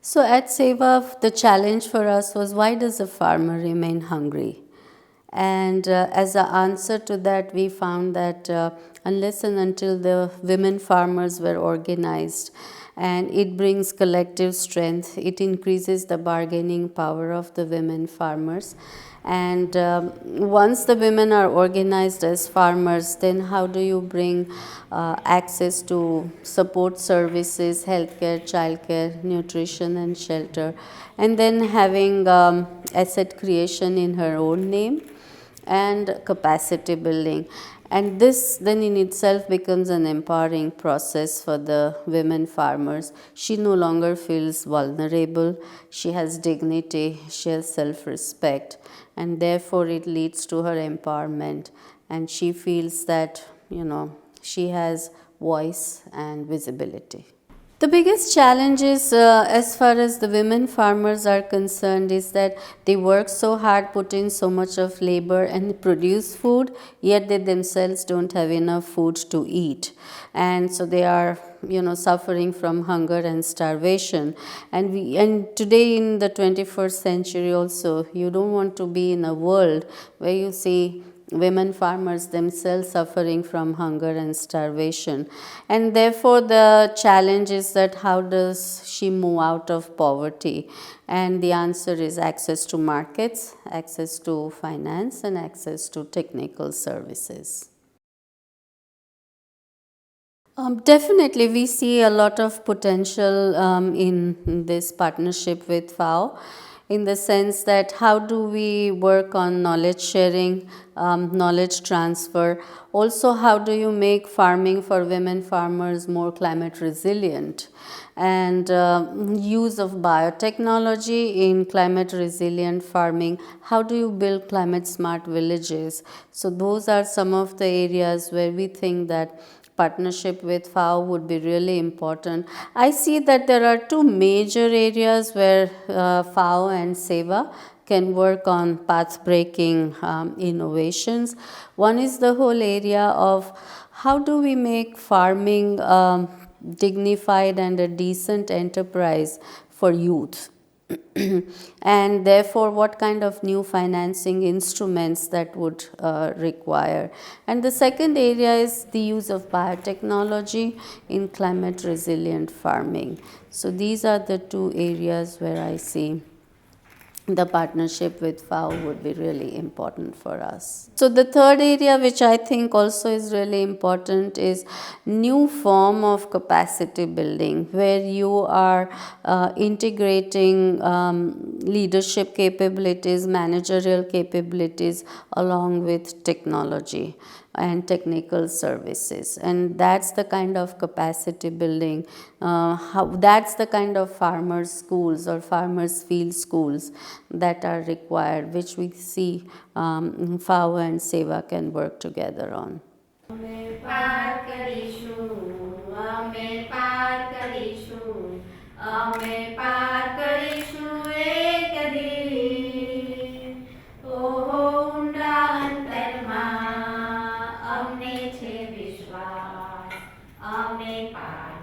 So at SEWA, the challenge for us was, why does a farmer remain hungry? And as an answer to that, we found that unless and until the women farmers were organized, and it brings collective strength, it increases the bargaining power of the women farmers. And once the women are organized as farmers, then how do you bring access to support services, healthcare, childcare, nutrition, and shelter, and then having asset creation in her own name and capacity building. And this then in itself becomes an empowering process for the women farmers. She no longer feels vulnerable, she has dignity, she has self respect, and therefore it leads to her empowerment. And she feels that, she has voice and visibility. The biggest challenge is, as far as the women farmers are concerned, is that they work so hard, put in so much of labor and produce food, yet they themselves don't have enough food to eat. And so they are, suffering from hunger and starvation. And today in the 21st century also, you don't want to be in a world where you see women farmers themselves suffering from hunger and starvation. And therefore the challenge is that how does she move out of poverty? And the answer is access to markets, access to finance, and access to technical services. Definitely, we see a lot of potential in this partnership with FAO, in the sense that how do we work on knowledge sharing, knowledge transfer. Also, how do you make farming for women farmers more climate resilient, and use of biotechnology in climate resilient farming. How do you build climate smart villages? So those are some of the areas where we think that partnership with FAO would be really important. I see that there are two major areas where FAO and SEWA can work on path breaking innovations. One is the whole area of how do we make farming dignified and a decent enterprise for youth. And therefore what kind of new financing instruments that would require. And the second area is the use of biotechnology in climate resilient farming. So these are the two areas where I see the partnership with FAO would be really important for us. So the third area which I think also is really important is new form of capacity building, where you are integrating leadership capabilities, managerial capabilities along with technology and technical services. And that's the kind of capacity building, that's the kind of farmers schools or farmers field schools that are required, which we see FAO and SEWA can work together on. અમે પાર કરીશું, અમે પાર કરીશું, અમે પાર કરીશું એક દી. ઓહો ઊંડા અંતરમાં અમને છે વિશ્વાસ, અમે પાર